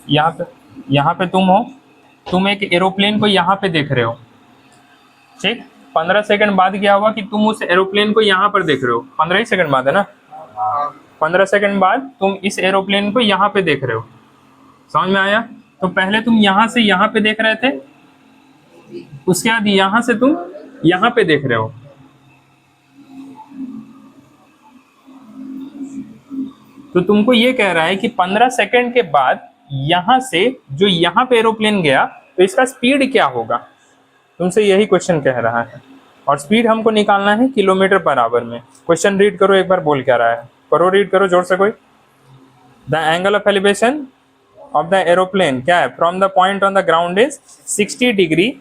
यहाँ पे तुम हो, तुम एक एरोप्लेन को यहाँ पे देख रहे हो, ठीक। 15 सेकंड बाद क्या हुआ कि तुम उस एरोप्लेन को यहाँ पर देख रहे हो, 15 ही सेकंड बाद है ना, 15 सेकंड बाद तुम इस एरोप्लेन को यहाँ पे देख रहे हो, समझ में आया। तो पहले तुम यहाँ से यहाँ पे देख रहे थे, उसके बाद यहाँ से तुम यहाँ पे देख रहे हो। तो तुमको ये कह रहा है कि 15 सेकंड के बाद यहाँ से जो यहाँ पे एरोप्लेन गया तो इसका स्पीड क्या होगा, तुमसे यही क्वेश्चन कह रहा है। और स्पीड हमको निकालना है किलोमीटर पर आवर में। क्वेश्चन रीड करो एक बार, बोल क्या रहा है, करो रीड करो जोर से कोई। The angle of elevation of the aeroplane क्या है, from the point on the ground is 60 degree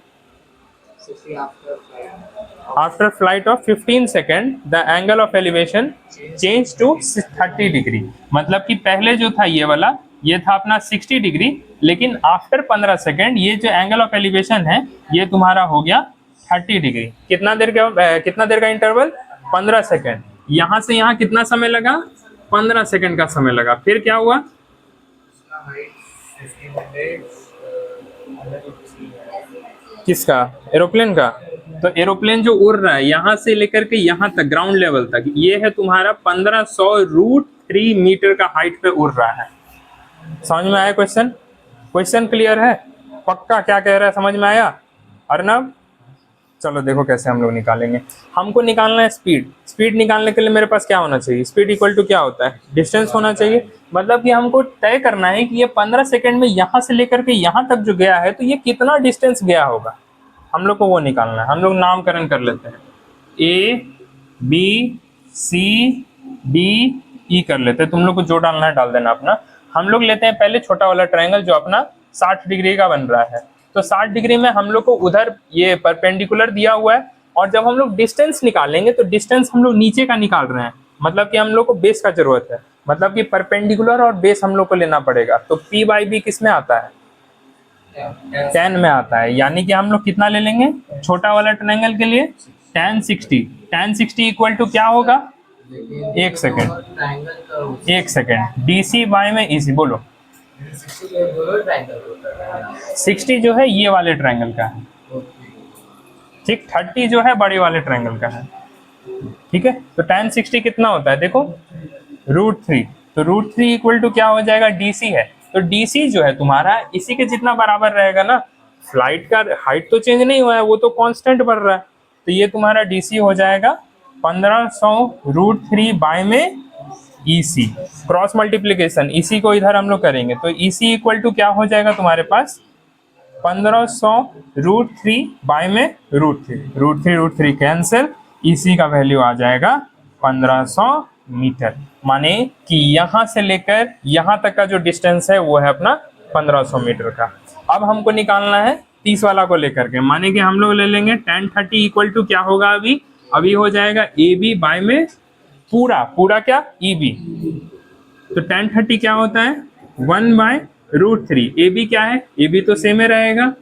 after flight of 15 second the angle of elevation change to 30 degree. मतलब कि पहले जो था ये वाला, ये था अपना 60 डिग्री, लेकिन आफ्टर 15 सेकेंड ये जो एंगल ऑफ एलिवेशन है ये तुम्हारा हो गया 30 डिग्री। कितना देर का इंटरवल, 15 सेकेंड। यहाँ से यहाँ कितना समय लगा, 15 सेकेंड का समय लगा। फिर क्या हुआ, किसका, एरोप्लेन का। तो एरोप्लेन जो उड़ रहा है यहाँ से लेकर के यहाँ तक ग्राउंड लेवल तक, ये है तुम्हारा 1500√3 मीटर का हाइट पे उड़ रहा है। समझ में आया क्वेश्चन, क्वेश्चन क्लियर है पक्का, क्या कह रहा है समझ में आया अर्नब। चलो देखो कैसे हम लोग निकालेंगे। हमको निकालना है स्पीड। स्पीड निकालने के लिए मेरे पास क्या होना चाहिए, स्पीड इक्वल टू क्या होता है, डिस्टेंस होना चाहिए। मतलब कि हमको तय करना है कि ये 15 सेकंड में यहाँ से लेकर के यहाँ तक जो गया है तो ये कितना डिस्टेंस गया होगा, हम लोग को वो निकालना है। हम लोग नामकरण कर लेते हैं, A B C D E कर लेते हैं। तुम लोग को जो डालना है डाल देना अपना। हम लोग लेते हैं पहले छोटा वाला ट्रायंगल जो अपना 60 डिग्री का बन रहा है। तो 60 डिग्री में हम लोग को उधर ये परपेंडिकुलर दिया हुआ है, और जब हम लोग डिस्टेंस निकालेंगे तो डिस्टेंस हम लोग नीचे का निकाल रहे हैं, मतलब कि हम लोग को बेस का जरूरत है, मतलब कि परपेंडिकुलर और बेस हम लोग को लेना पड़ेगा। तो P/B किस में आता है, tan में आता है। यानी कि हम लोग कितना ले लेंगे छोटा वाला ट्रायंगल के लिए, tan 60। tan 60 इक्वल टू क्या होगा, एक सेकेंड DC बाय में EC, बोलो 60 जो है ये वाले ट्रायंगल का है, ठीक। 30 जो है बड़े वाले ट्रायंगल का है, ठीक है। तो tan 60 कितना होता है देखो, √3। तो √3 इक्वल टू क्या हो जाएगा, DC है। तो DC जो है तुम्हारा इसी के जितना बराबर रहेगा ना। फ्लाइट का हाइट तो चेंज नहीं हुआ है, वो तो कांस्टेंट बढ़ रहा है। तो ये तुम्हारा DC हो जाएगा 1500√3 बाय में EC, क्रॉस मल्टीप्लीकेशन EC को इधर हम लोग करेंगे तो EC इक्वल टू क्या हो जाएगा तुम्हारे पास, 1500√3 बाय में √3 कैंसिल, EC का वैल्यू आ जाएगा 1500 मीटर। माने कि यहाँ से लेकर यहाँ तक का जो डिस्टेंस है वो है अपना 1500 मीटर का। अब हमको निकालना है 30 वाला को लेकर के, माने कि हम लोग ले लेंगे tan 30 इक्वल टू क्या होगा, अभी हो जाएगा AB बाय में पूरा क्या EB। तो tan 30 क्या होता है, 1/√3। AB क्या है, AB तो सेम ही रहेगा,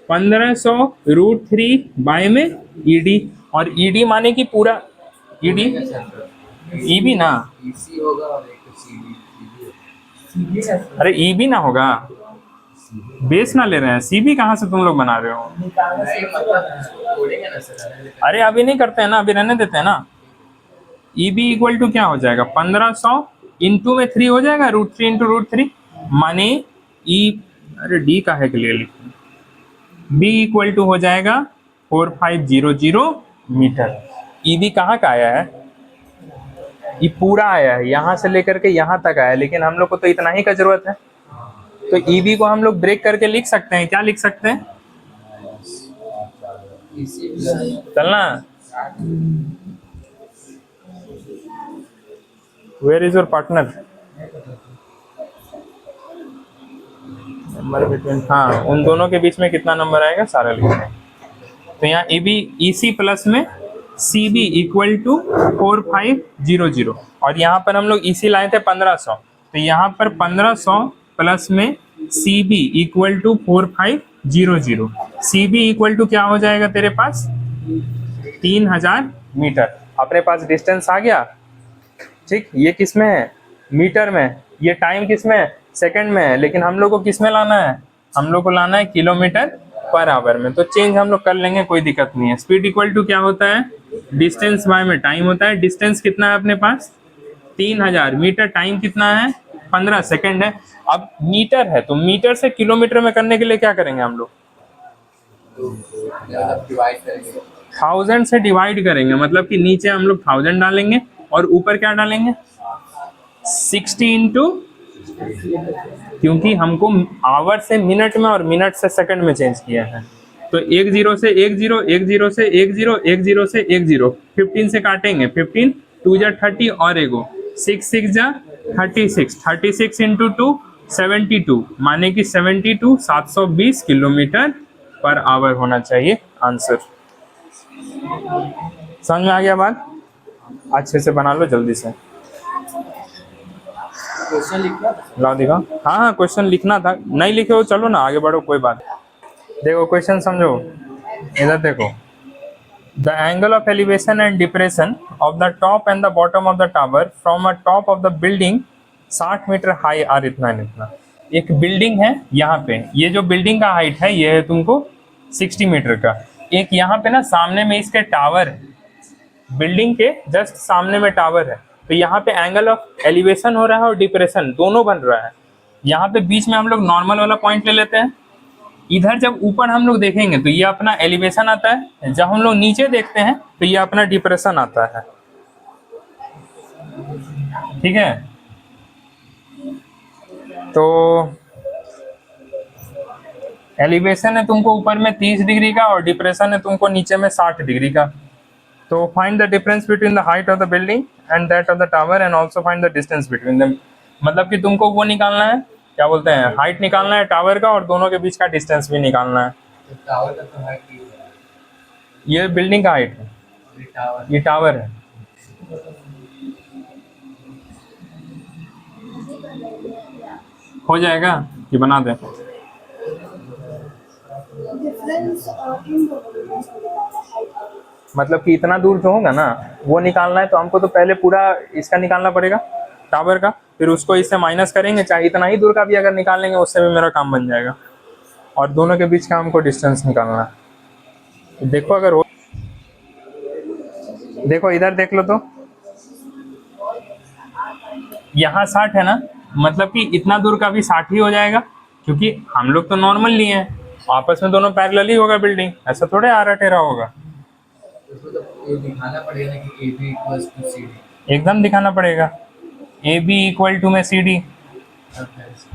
1500√3 बाय में ED। और ED माने कि पूरा ED EB ना, अरे EB ना होगा, बेस ना ले रहे हैं, CB कहाँ से तुम लोग बना रहे हो। अरे अभी नहीं करते हैं ना, अभी रहने देते हैं ना। EB इक्वल टू क्या हो जाएगा, 1500 इंटू में 3 हो जाएगा, √3 इंटू √3 माने अरे D का है क्लियर लिखो, B इक्वल टू हो जाएगा 4500 मीटर। EB कहाँ का आया है, ये पूरा आया है, यहाँ से लेकर के यहाँ तक आया है, लेकिन हम लोग को तो इतना ही का जरूरत है। तो EB को हम लोग ब्रेक करके लिख सकते हैं, क्या लिख सकते हैं, चलना। Where is your partner, number between, हाँ उन दोनों के बीच में कितना नंबर आएगा सारा लिखते हैं। तो यहाँ EC प्लस में CB इक्वल टू 4500, और यहाँ पर हम लोग EC लाए थे 1500, तो यहाँ पर 1500 प्लस में CB equal to 4500। CB equal to क्या हो जाएगा तेरे पास, 3000 मीटर। अपने पास डिस्टेंस आ गया, ठीक। ये किस में है, मीटर में, ये टाइम किस में है, सेकंड में है, लेकिन हम लोग को किस में लाना है, हम लोग को लाना है किलोमीटर पर आवर में। तो चेंज हम लोग कर लेंगे, कोई दिक्कत नहीं है। स्पीड इक्वल टू क्या होता है, डिस्टेंस बाय में टाइम होता है। डिस्टेंस कितना है अपने पास 3000 मीटर, टाइम कितना है 15 सेकंड है। अब मीटर है तो मीटर से किलोमीटर में करने के लिए क्या करेंगे हम लोग, 1000 से डिवाइड करेंगे, मतलब कि नीचे हम लोग 1000 डालेंगे और ऊपर क्या डालेंगे 60 इंटू, क्योंकि हमको आवर से मिनट में और मिनट से सेकंड में चेंज किया है। तो 10 से 10, 10 से 10, 10 से 10, 15 से काटेंगे, 15 2 जा 30 और एगो 6 6 जा 36, 36 इंटू 2 72, माने कि 72 720 किलोमीटर पर आवर होना चाहिए आंसर। समझ में आ गया बात, अच्छे से बना लो जल्दी से। क्वेश्चन लिखना लाओ दिखाओ, हाँ हाँ क्वेश्चन लिखना था, नहीं लिखे हो चलो ना आगे बढ़ो, कोई बात। देखो क्वेश्चन समझो, इधर देखो, the angle of elevation and depression of the top and the bottom of the tower from a top of the building 60 metre high are इतना इतना। एक बिल्डिंग है यहाँ पे, ये जो बिल्डिंग का हाइट है ये है तुमको 60 मीटर का। एक यहाँ पे ना सामने में इसके टावर है, बिल्डिंग के जस्ट सामने में टावर है। तो यहाँ पे एंगल ऑफ एलिवेशन हो रहा है और डिप्रेशन दोनों बन रहा है। यहाँ पे बीच में हम लोग नॉर्मल वाला पॉइंट ले लेते हैं। इधर जब ऊपर हम लोग देखेंगे तो ये अपना एलिवेशन आता है, जब हम लोग नीचे देखते हैं तो ये अपना डिप्रेशन आता है। ठीक है, तो एलिवेशन है तुमको ऊपर में 30 डिग्री का और डिप्रेशन है तुमको नीचे में 60 डिग्री का। तो find the difference between the height of the building and that of the tower and also find the distance between them. मतलब कि तुमको वो निकालना है, क्या बोलते हैं, हाइट निकालना है टावर का और दोनों के बीच का डिस्टेंस भी निकालना है। टावर का तो हाइट ही है, ये बिल्डिंग का हाइट है, ये टावर है। हो जाएगा कि बना दें, मतलब कि इतना दूर जो होगा ना वो निकालना है, तो हमको तो पहले पूरा इसका निकालना पड़ेगा टावर का, फिर उसको इससे माइनस करेंगे, चाहे इतना ही दूर का भी अगर निकाल लेंगे उससे भी मेरा काम बन जाएगा। और दोनों के बीच का हमको डिस्टेंस निकालना है। तो देखो अगर हो, देखो इधर देख लो तो यहाँ 60 है ना, मतलब कि इतना दूर का भी 60 ही हो जाएगा, क्योंकि हम लोग तो नॉर्मल लिए हैं, आपस में दोनों पैरेलल ही होगा बिल्डिंग, ऐसा थोड़े आरा टेरा होगा। ये दिखाना पड़ेगा ना कि AB इक्वल्स टू CD। एकदम दिखाना पड़ेगा, AB इक्वल टू में CD।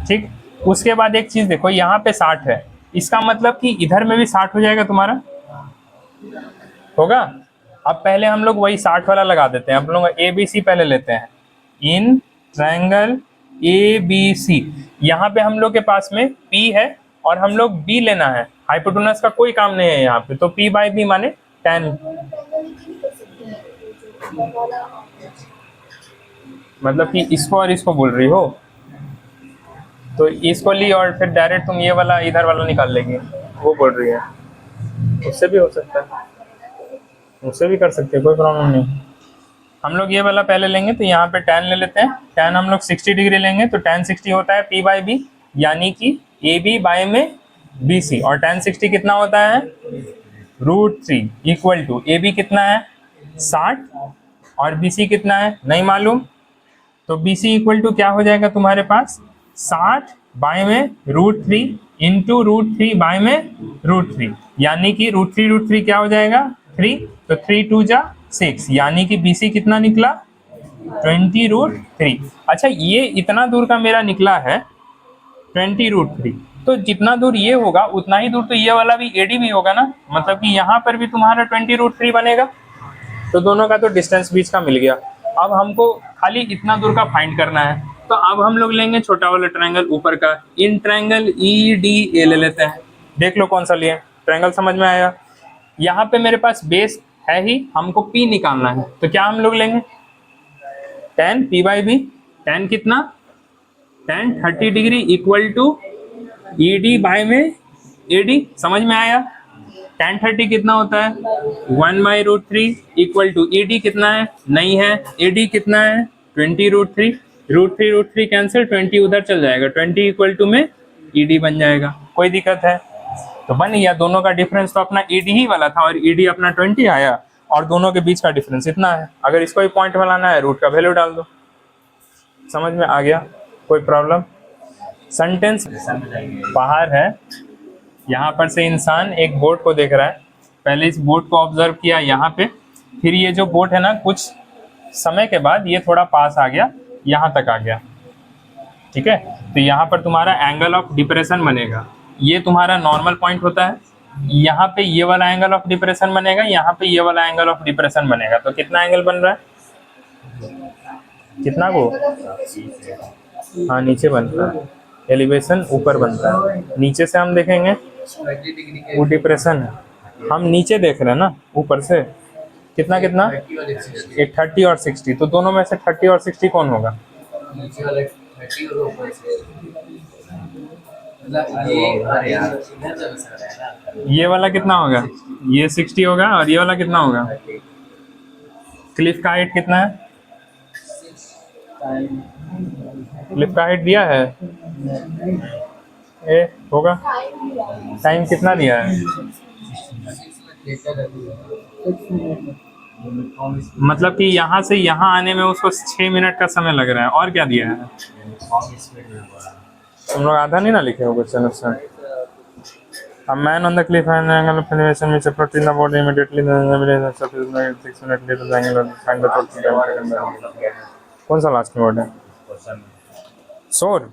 ठीक, उसके बाद एक चीज देखो, यहाँ पे 60 है, इसका मतलब कि इधर में भी 60 हो जाएगा तुम्हारा, होगा। अब पहले हम लोग वही 60 वाला लगा देते हैं, हम लोग ABC पहले लेते हैं, इन ट्रायंगल ABC। यहाँ पे हम लोग के पास में P है और हम लोग B लेना है, हाइपोटेनस का कोई काम नहीं है यहाँ पे, तो P बाई B माने 10, मतलब कि इसको और इसको बोल रही हो, तो इसको ली और फिर डायरेक्ट तुम ये वाला इधर वाला निकाल लेगी, वो बोल रही है। उससे भी हो सकता है, उससे भी कर सकते हैं, कोई प्रॉब्लम नहीं। हम लोग ये वाला पहले लेंगे, तो यहाँ पे tan ले लेते हैं, tan हम लोग 60 डिग्री लेंगे, तो tan 60 होता है P बाई B, यानी कि AB बाय में BC, और tan 60 कितना होता है √3 इक्वल टू AB कितना है 60 और BC कितना है नहीं मालूम, तो BC इक्वल टू क्या हो जाएगा तुम्हारे पास 60 बाय में √3 इंटू √3 बाय में √3, यानी कि √3 क्या हो जाएगा 3, तो 3 2 जा 6, यानी कि BC कितना निकला 20√3। अच्छा, ये इतना दूर का मेरा निकला है 20√3, तो जितना दूर ये होगा उतना ही दूर तो ये वाला भी AD भी होगा ना, मतलब कि यहाँ पर भी तुम्हारा 20√3 बनेगा। तो दोनों का तो डिस्टेंस बीच का मिल गया। अब हमको खाली इतना दूर का फाइंड करना है, तो अब हम लोग लेंगे छोटा वाला ट्रायंगल ऊपर का, इन ट्रायंगल EDA ले लेते हैं। देख लो कौन सा लिए, ट्रायंगल समझ में आया। यहाँ पे मेरे पास बेस है ही, हमको P निकालना है, तो क्या हम लोग लेंगे tan P by B, tan कितना tan 30 degree equal to ED by में AD, समझ में आया। tan 30 कितना होता है 1/√3 इक्वल टू ED कितना है नहीं है, AD कितना है 20√3, √3 कैंसिल, 20 उधर चल जाएगा, 20 इक्वल टू में ED बन जाएगा। कोई दिक्कत है? तो बन गया। दोनों का डिफरेंस तो अपना ED ही वाला था और ED अपना 20 आया और दोनों के बीच का डिफरेंस इतना है। अगर इसको ही पॉइंट में लाना है रूट का वैल्यू डाल दो। समझ में आ गया? कोई प्रॉब्लम? सेंटेंस बाहर है, यहाँ पर से इंसान एक बोट को देख रहा है। पहले इस बोट को ऑब्जर्व किया यहाँ पे, फिर ये जो बोट है ना कुछ समय के बाद ये थोड़ा पास आ गया, यहाँ तक आ गया। ठीक है, तो यहाँ पर तुम्हारा एंगल ऑफ डिप्रेशन बनेगा। ये तुम्हारा नॉर्मल पॉइंट होता है, यहाँ पे ये वाला एंगल ऑफ डिप्रेशन बनेगा, यहाँ पे ये वाला एंगल ऑफ डिप्रेशन बनेगा। तो कितना एंगल बन रहा है? कितना को? हाँ, नीचे बनता है, एलिवेशन ऊपर बनता है। नीचे से हम देखेंगे 30 डिग्री के वो डिप्रेशन है, हम नीचे देख रहे हैं ना ऊपर से। कितना कितना? 30 और 60 एक 30 और 60, तो दोनों में से 30 और 60 कौन होगा? नीचे वाला 30 और ऊपर से मतलब ये इधर चल सकता है ना। ये वाला कितना होगा? ये 60 होगा और ये वाला कितना होगा? क्लिफ का हाइट कितना है? क्लिफ का हाइट दिया है? ए होगा। टाइम कितना दिया है? मतलब कि यहाँ से यहाँ आने में उसको 6 मिनट का समय लग रहा है। और क्या दिया है? तुम लोग आधा नहीं ना लिखे हो क्वेश्चन उससे। A man on the cliff and angle of elevation which approaching the board immediately the surface is 6 minutes later the angle of find the total time. कौन सा लास्ट में वर्ड है? शोर।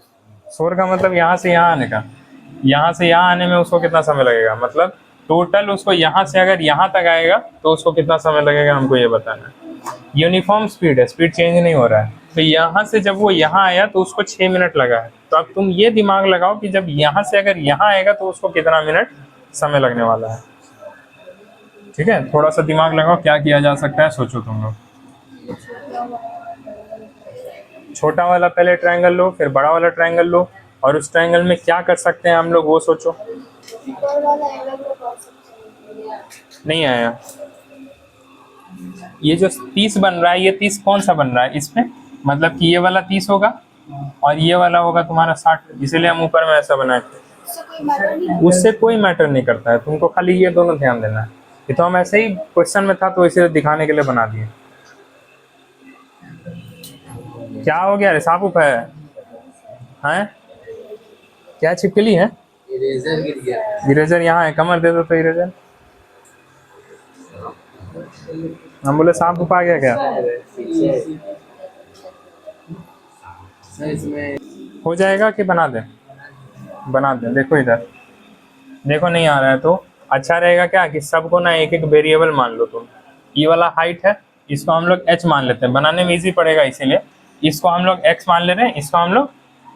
शोर का मतलब यहाँ से यहाँ आने का। यहाँ से यहाँ आने में उसको कितना समय लगेगा? मतलब टोटल उसको यहाँ से अगर यहाँ तक आएगा तो उसको कितना समय लगेगा हमको ये बताना है। यूनिफॉर्म स्पीड है, स्पीड चेंज नहीं हो रहा है। तो यहाँ से जब वो यहाँ आया तो उसको 6 मिनट लगा है। तो अब तुम ये दिमाग लगाओ कि जब यहाँ से अगर यहाँ आएगा तो उसको कितना मिनट समय लगने वाला है। ठीक है, थोड़ा सा दिमाग लगाओ, क्या किया जा सकता है सोचो तुम लोग। छोटा वाला पहले ट्रायंगल लो, फिर बड़ा वाला ट्रायंगल लो, और उस ट्रायंगल में क्या कर सकते हैं हम लोग वो सोचो। नहीं आया। ये जो 30 बन रहा है, ये 30 कौन सा बन रहा है इसमें? मतलब कि ये वाला 30 होगा और ये वाला होगा तुम्हारा 60, इसीलिए हम ऊपर में ऐसा बनाए थे। उससे कोई मैटर नहीं करता है, तुमको खाली ये दोनों ध्यान देना है। ये तो हम ऐसे ही क्वेश्चन में था तो इसे दिखाने के लिए बना दिए। क्या हो गया रे? सांप है? हैं? क्या छिपकली है? इरेजर गिर गया। इरेजर यहाँ है, कमर दे दो तो इरेजर। हम बोले सांप आ गया क्या? सर इसमें हो जाएगा कि बना दें? बना दें। देखो इधर, देखो नहीं आ रहा है तो अच्छा रहेगा क्या कि सबको ना एक एक वेरिएबल मान लो तुम। ये वाला हाइट है, इसको हम लोग h मान लेते हैं, बनाने में इजी पड़ेगा इसीलिए। इसको हम लोग x मान ले रहे हैं, इसको हम लोग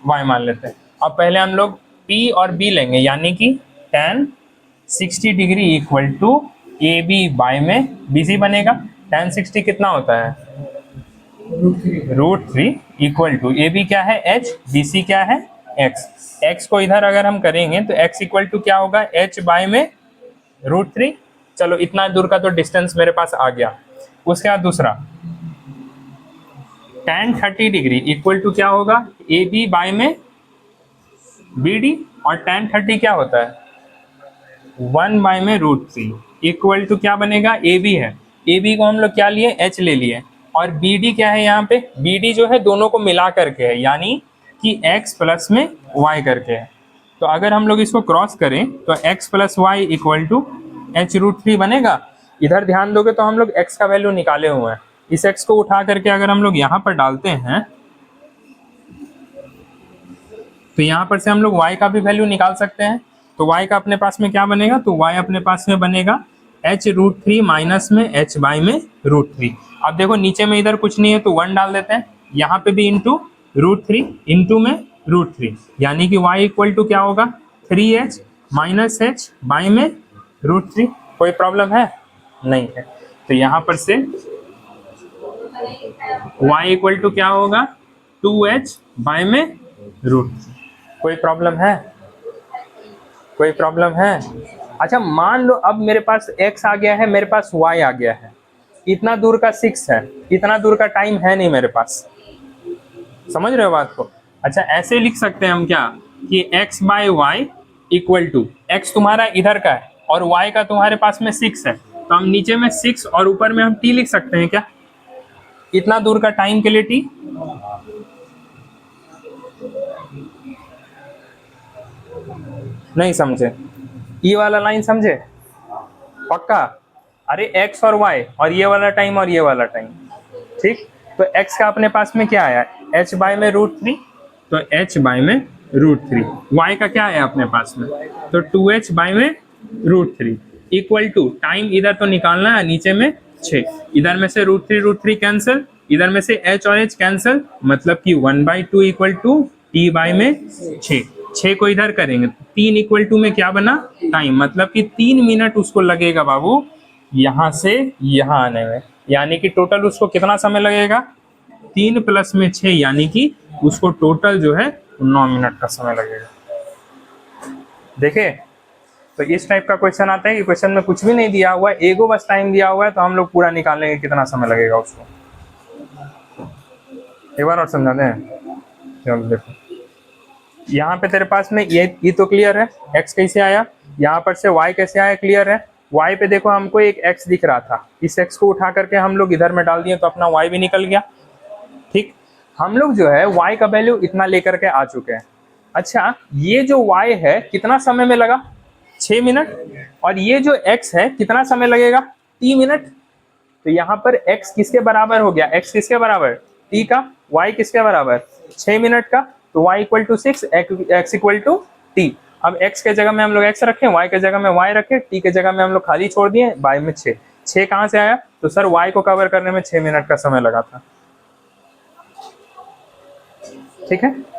y मान लेते हैं। अब पहले हम लोग p और b लेंगे, यानी कि tan 60 degree equal to AB by में BC बनेगा। tan 60 कितना होता है? √3 इक्वल टू AB क्या है? h, BC क्या है? x। x को इधर अगर हम करेंगे तो x इक्वल टू क्या होगा? h बाय में √3। चलो इतना दूर का तो डिस्टेंस मेरे पास आ गया। उसके बाद दूसरा tan 30 डिग्री इक्वल टू क्या होगा? AB बाय में BD, और tan 30 क्या होता है? 1 बाय में √3 इक्वल टू क्या बनेगा? AB है, AB को हम लोग क्या लिए? h ले लिए, और BD क्या है यहाँ पे? BD जो है दोनों को मिला करके है, यानी कि x प्लस में y करके है। तो अगर हम लोग इसको क्रॉस करें तो x plus y equal to h√3 बनेगा। इधर ध्यान दोगे तो हम लोग x का वैल्यू निकाले हुए हैं। इस x को उठा करके अगर हम लोग यहाँ पर डालते हैं तो यहाँ पर से हम लोग y का भी वैल्यू निकाल सकते हैं। तो y का अपने पास में क्या बनेगा? तो y अपने पास में बनेगा h√3 माइनस में h बाई में √3। अब देखो नीचे में इधर कुछ नहीं है तो 1 डाल देते हैं, यहाँ पे भी इंटू √3 इंटू में √3, यानी कि y इक्वल टू क्या होगा? 3h माइनस h बाई में √3। कोई प्रॉब्लम है? नहीं है। तो यहाँ पर से y इक्वल टू क्या होगा? 2h बाई में √3। कोई प्रॉब्लम है? कोई प्रॉब्लम है? अच्छा मान लो अब मेरे पास x आ गया है, मेरे पास y आ गया है, इतना दूर का 6 है, इतना दूर का टाइम है नहीं मेरे पास। समझ रहे हो बात को? अच्छा ऐसे लिख सकते हैं हम क्या कि x by y equal to, x तुम्हारा इधर का है और y का तुम्हारे पास में 6 है, तो हम नीचे में 6 और ऊपर में हम t लिख सकते हैं क्या, इतना दूर का टाइम के लिए t। नहीं समझे? ये वाला लाइन समझे पक्का? अरे x और y और ये वाला टाइम और ये वाला टाइम, ठीक। तो x का अपने पास में क्या आया, h बाय में √3, तो h बाय में √3। y का क्या आया अपने पास में, तो 2h बाय में √3 इक्वल टू, टाइम इधर तो निकालना है, नीचे में 6, इधर में से √3 कैंसिल, इधर में से h और h कैंसिल, मतलब कि 1/2 इक्वल टू t बाय में 6 को इधर करेंगे, 3 इक्वल टू में क्या बना, टाइम, मतलब कि 3 मिनट उसको लगेगा बाबू यहाँ से यहाँ आने में, यानी कि टोटल उसको कितना समय लगेगा, 3 प्लस में 6, यानी कि उसको टोटल जो है 9 मिनट का समय लगेगा। देखे, तो इस टाइप का क्वेश्चन आता है कि क्वेश्चन में कुछ भी नहीं दिया हुआ है, एगो बस टाइम दिया हुआ है, तो हम लोग पूरा निकाल लेंगे कितना समय लगेगा उसको। एक बार और समझा दें, चलो देखो, यहाँ पे तेरे पास में ये तो क्लियर है, x कैसे आया, यहाँ पर से y कैसे आया, क्लियर है। y पे देखो हमको एक x दिख रहा था, इस x को उठा करके हम लोग इधर में डाल दिए तो अपना y भी निकल गया, ठीक। हम लोग जो है y का वैल्यू इतना लेकर के आ चुके हैं। अच्छा ये जो y है कितना समय में लगा, 6 मिनट, और ये जो x है कितना समय लगेगा, 3 मिनट। तो यहाँ पर x किसके बराबर हो गया, x किसके बराबर, t का, y किसके बराबर, 6 मिनट का, तो y equal to 6, x equal to t। अब x के जगह में हम लोग x रखें, y के जगह में y रखें, t के जगह में हम लोग खाली छोड़ दिए, y में 6 कहाँ से आया, तो सर y को कवर करने में 6 मिनट का समय लगा था, ठीक है।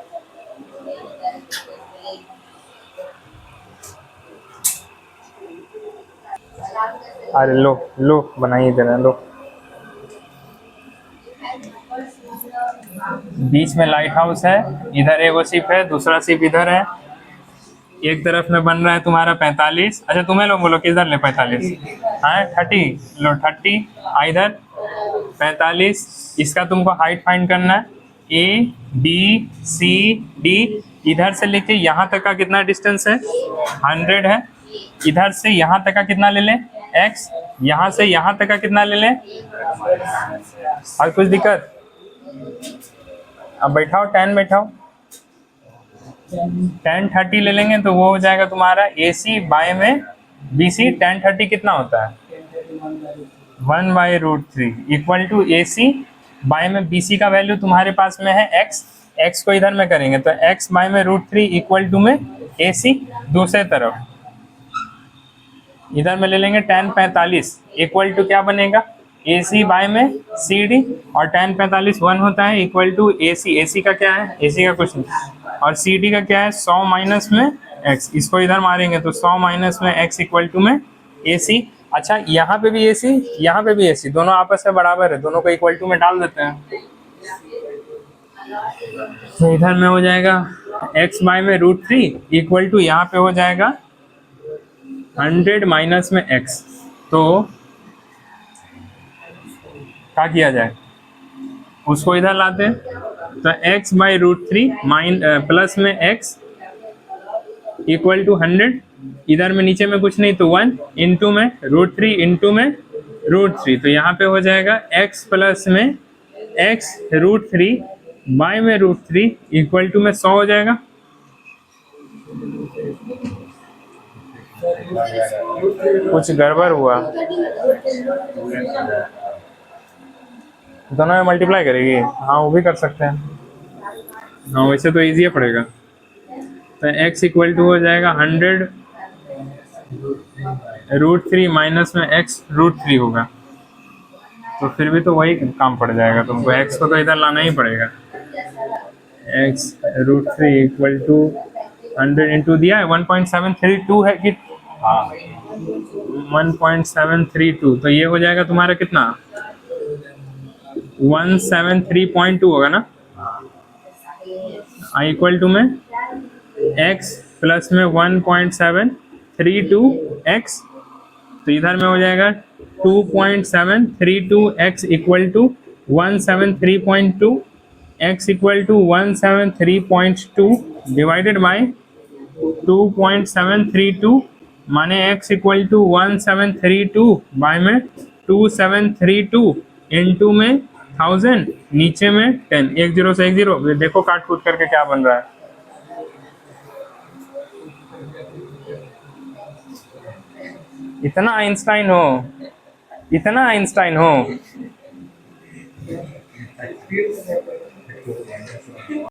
अरे लो बनाइए देना, लो बीच में लाइट हाउस है, इधर एगो शिप है, दूसरा शिप इधर है, एक तरफ में बन रहा है तुम्हारा 45। अच्छा तुम्हें लोग बोलो किधर ले 45, हाँ 30, लो 30, इधर 45, इसका तुमको हाइट फाइंड करना है, ए बी सी डी, इधर से लेके यहाँ तक का कितना डिस्टेंस है, 100 है, इधर से यहाँ तक का कितना ले लें, x, यहाँ से यहाँ तक का कितना ले लें, और कुछ दिक्कत, अब बैठाओ 10 बैठाओ, 10 30 ले लेंगे तो वो हो जाएगा तुम्हारा AC बाय में BC, 10 30 कितना होता है, 1/√3 इक्वल टू AC बाय में BC का वैल्यू तुम्हारे पास में है x को इधर में करेंगे तो x बाय में √3 इक्वल टू में AC, दूसरे तरफ इधर में ले लेंगे 10 45 इक्वल टू क्या बनेगा, AC बाय में CD, और 10 45 1 होता है इक्वल टू AC का क्या है, AC का कुछ नहीं, और CD का क्या है 100 माइनस में x, इसको इधर मारेंगे तो 100 माइनस में x इक्वल टू में AC। अच्छा यहाँ पे भी AC, यहाँ पे भी AC, दोनों आपस में बराबर है, दोनों को इक्वल टू में डाल देते हैं, तो इधर में हो जाएगा x बाय में √3 इक्वल टू यहाँ पे हो जाएगा 100 माइनस में x, तो क्या किया जाए, उसको इधर लाते हैं, तो x बाई √3 प्लस में x इक्वल टू 100, इधर में नीचे में कुछ नहीं तो 1 इंटू में √3 इंटू में √3, तो यहाँ पे हो जाएगा x प्लस में x √3 बाय में √3 इक्वल टू में 100 हो जाएगा। कुछ गड़बड़ हुआ, दोनों में मल्टीप्लाई करेगी, हाँ वो भी कर सकते हैं, हाँ वैसे तो इजी पड़ेगा, तो x इक्वल टू हो जाएगा 100 √3 माइनस में x √3 होगा, तो फिर भी तो वही काम पड़ जाएगा तुमको, x को तो इधर लाना ही पड़ेगा, x √3 इक्वल टू 100 इंटू दिया है 1.732 है कि 1.732, तो ये हो जाएगा तुम्हारा कितना 173.2 होगा ना, i इक्वल टू में x प्लस में 1.732x, तो इधर में हो जाएगा 2.732x equal to 173.2 x equal to 173.2 divided by 2.732 माने x इक्वल टू 1732 बाय में 2732 इनटू में 1000 नीचे में 10 एक जीरो से एक जीरो। देखो काट कूट करके क्या बन रहा है। इतना आइंस्टाइन हो, इतना आइंस्टाइन हो।